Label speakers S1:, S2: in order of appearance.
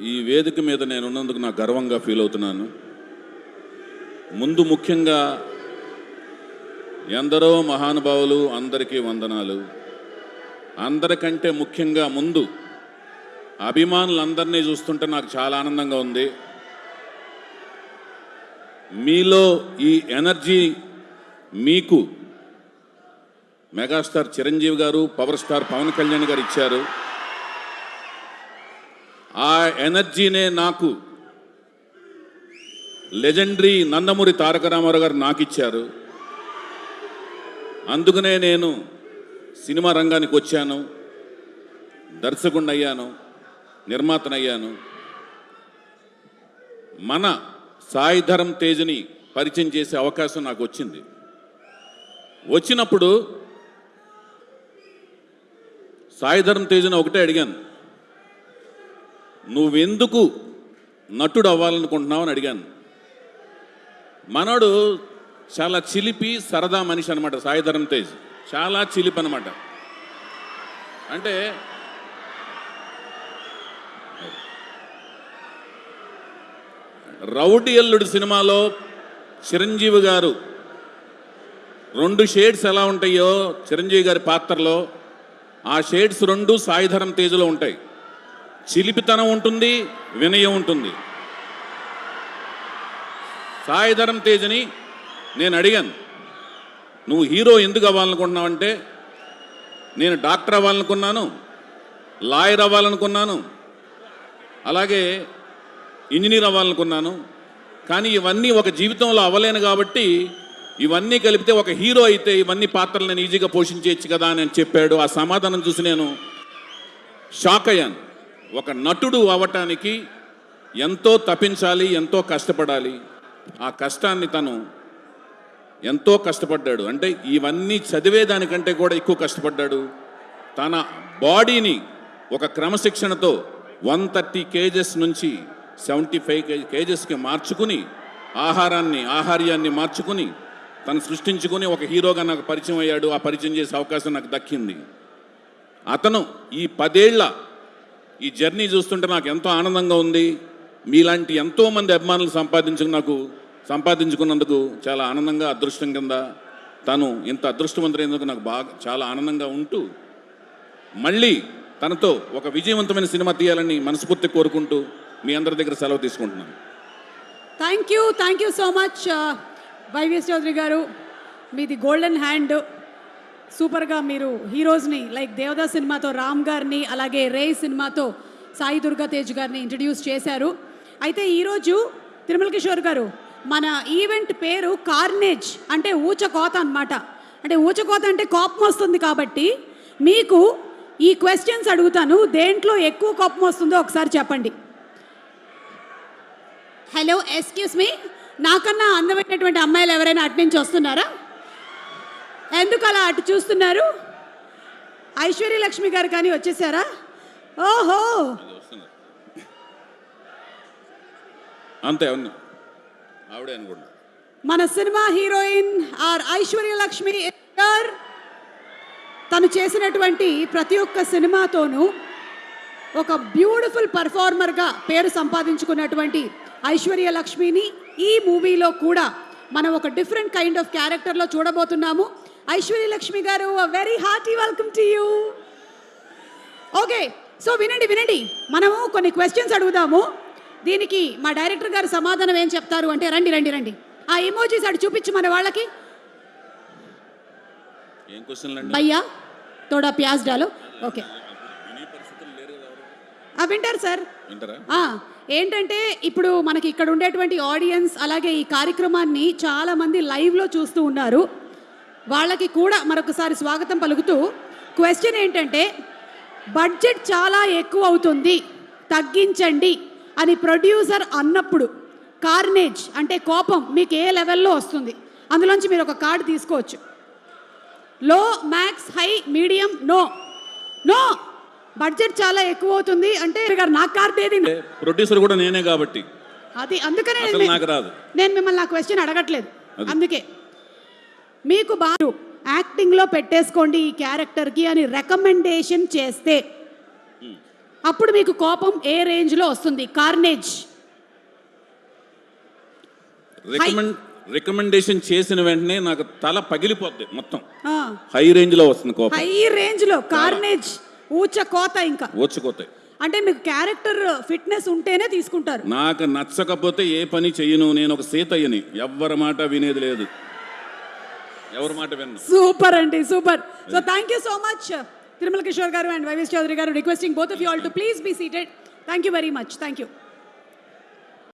S1: ఈ వేదిక మీద నేను ఉన్నందుకు నాకు గర్వంగా ఫీల్ అవుతున్నాను. ముందు ముఖ్యంగా ఎందరో మహానుభావులు, అందరికీ వందనాలు. అందరికంటే ముఖ్యంగా ముందు అభిమానులందరినీ చూస్తుంటే నాకు చాలా ఆనందంగా ఉంది. మీలో ఈ ఎనర్జీ మీకు మెగాస్టార్ చిరంజీవి గారు, పవర్ స్టార్ పవన్ కళ్యాణ్ గారు ఇచ్చారు. ఆ ఎనర్జీనే నాకు లెజెండరీ నందమూరి తారక రామారావు గారు నాకు ఇచ్చారు. అందుకనే నేను సినిమా రంగానికి వచ్చాను, దర్శకుడిని అయ్యాను, నిర్మాతనయ్యాను. మన సాయి ధరమ్ తేజ్ని పరిచయం చేసే అవకాశం నాకు వచ్చింది. వచ్చినప్పుడు సాయి ధరమ్ తేజ్ని ఒకటే అడిగాను, నువ్వెందుకు నటుడు అవ్వాలనుకుంటున్నావు అని అడిగాను. మనోడు చాలా చిలిపి సరదా మనిషి అనమాట. సాయి ధరమ్ తేజ్ చాలా చిలిపి అనమాట. అంటే రౌడీ అల్లుడు సినిమాలో చిరంజీవి గారు 2 షేడ్స్ ఎలా ఉంటాయో చిరంజీవి గారి పాత్రలో, ఆ షేడ్స్ 2 సాయి ధరమ్ తేజ్లో ఉంటాయి. చిలిపితనం ఉంటుంది, వినయం ఉంటుంది. సాయి ధరమ్ తేజ్ని నేను అడిగాను, నువ్వు హీరో ఎందుకు అవ్వాలనుకుంటున్నావు అంటే, నేను డాక్టర్ అవ్వాలనుకున్నాను, లాయర్ అవ్వాలనుకున్నాను, అలాగే ఇంజనీర్ అవ్వాలనుకున్నాను. కానీ ఇవన్నీ ఒక జీవితంలో అవ్వలేను కాబట్టి ఇవన్నీ కలిపితే ఒక హీరో అయితే ఇవన్నీ పాత్రలు నేను ఈజీగా పోషించవచ్చు కదా అని చెప్పాడు. ఆ సమాధానం చూసి నేను షాక్ అయ్యాను. ఒక నటుడు అవ్వటానికి ఎంతో తపించాలి, ఎంతో కష్టపడాలి. ఆ కష్టాన్ని తను ఎంతో కష్టపడ్డాడు. అంటే ఇవన్నీ చదివేదానికంటే కూడా ఎక్కువ కష్టపడ్డాడు. తన బాడీని ఒక క్రమశిక్షణతో 130 kgs నుంచి 75 kgsకి మార్చుకుని, ఆహార్యాన్ని మార్చుకుని తను సృష్టించుకుని ఒక హీరోగా నాకు పరిచయం అయ్యాడు. ఆ పరిచయం చేసే అవకాశం నాకు దక్కింది. అతను ఈ 10 ఏళ్ల ఈ జర్నీ చూస్తుంటే నాకు ఎంతో ఆనందంగా ఉంది. మీలాంటి ఎంతోమంది అభిమానులు సంపాదించుకున్నందుకు చాలా ఆనందంగా, అదృష్టం కింద తను ఇంత అదృష్టవంతులైనందుకు నాకు చాలా ఆనందంగా ఉంటూ, మళ్ళీ తనతో ఒక విజయవంతమైన సినిమా తీయాలని మనస్ఫూర్తి కోరుకుంటూ మీ అందరి దగ్గర సెలవు తీసుకుంటున్నాను.
S2: Thank you so much YVS Chowdary గారు. మీది గోల్డెన్ హ్యాండ్. సూపర్గా మీరు హీరోస్ని లైక్ దేవదాస్ సినిమాతో రామ్ గారిని, అలాగే రే సినిమాతో సాయి దుర్గా తేజ్ గారిని ఇంట్రడ్యూస్ చేశారు. అయితే ఈరోజు తిరుమల కిషోర్ గారు, మన ఈవెంట్ పేరు కార్నేజ్, అంటే ఊచకోత అన్నమాట. అంటే ఊచకోత అంటే కోపం వస్తుంది కాబట్టి మీకు ఈ క్వశ్చన్స్ అడుగుతాను. దేంట్లో ఎక్కువ కోపం వస్తుందో ఒకసారి చెప్పండి. హలో, ఎక్స్క్యూజ్ మీ, నాకన్నా అందమైనటువంటి అమ్మాయిలు ఎవరైనా అటు నుంచి వస్తున్నారా? ఎందుకు అలా అటు చూస్తున్నారు? ఐశ్వర్యలక్ష్మి గారు కానీ వచ్చేసారా? ఓహో,
S1: అంతే ఆవిడే అనుకోండి.
S2: మన సినిమా హీరోయిన్ ఆర్ ఐశ్వర్యలక్ష్మి గారు. తను చేసినటువంటి ప్రతి ఒక్క సినిమాతోనూ ఒక బ్యూటిఫుల్ పర్ఫార్మర్గా పేరు సంపాదించుకున్నటువంటి ఐశ్వర్యలక్ష్మిని ఈ మూవీలో కూడా మనం ఒక డిఫరెంట్ కైండ్ ఆఫ్ క్యారెక్టర్లో చూడబోతున్నాము. ఐశ్వర్యలక్ష్మి గారు, very hearty welcome to you. Okay, so వినండి, మనము కొన్ని క్వశ్చన్స్ అడుగుదాము. దీనికి మా డైరెక్టర్ గారు సమాధానం ఏం చెప్తారు అంటే, రండి ఆ ఎమోజీస్ అటు చూపించు మన వాళ్ళకి. భయ్యా తోడా ప్యాజ్ డాలో. ఓకే, వింటారు సార్. ఏంటంటే ఇప్పుడు మనకి ఇక్కడ ఉండేటువంటి ఆడియన్స్, అలాగే ఈ కార్యక్రమాన్ని చాలామంది లైవ్లో చూస్తూ ఉన్నారు. వాళ్ళకి కూడా మరొకసారి స్వాగతం పలుకుతూ, క్వశ్చన్ ఏంటంటే, బడ్జెట్ చాలా ఎక్కువ అవుతుంది, తగ్గించండి అని ప్రొడ్యూసర్ అన్నప్పుడు కార్నేజ్ అంటే కోపం మీకు ఏ లెవెల్లో వస్తుంది? అందులోంచి మీరు ఒక కార్డు తీసుకోవచ్చు. Low, max, high, medium, no. Budget చాలా ఎక్కువ అవుతుంది అంటే నాకు కార్డు ఏది?
S1: ప్రొడ్యూసర్ కూడా నేనే కాబట్టి
S2: అది అందుకనే
S1: నాకు రాదు.
S2: నేను మిమ్మల్ని ఆ క్వశ్చన్ అడగట్లేదు. అందుకే మీకు బాగా యాక్టింగ్లో పెట్టేసుకోండి ఈ క్యారెక్టర్కి అని రికమెండేషన్ చేస్తే అప్పుడు మీకు కోపం ఏ రేంజ్లో వస్తుంది? కార్నేజ్.
S1: రికమెండేషన్ చేసిన వెంటనే నాకు తల పగిలిపోద్ది మొత్తం. హై రేంజ్లో వస్తుంది కోపం.
S2: హై రేంజ్లో కార్నేజ్, ఊచ కోత. ఇంకా
S1: వచ్చుకోతాయి.
S2: అంటే మీకు క్యారెక్టర్ ఫిట్నెస్ ఉంటేనే తీసుకుంటారు.
S1: నాకు నచ్చకపోతే ఏ పని చెయ్యను. నేను ఒక సీతయ్యని, ఎవ్వరి మాట వినేది లేదు, ఎవరి మాట విన్ను.
S2: సూపర్ అండి, super. So thank you so much Tirumala Kishore గారు అండ్ వైవిఎస్ చౌదరి గారు. Requesting both of you all to please be seated. Thank you very much. Thank you.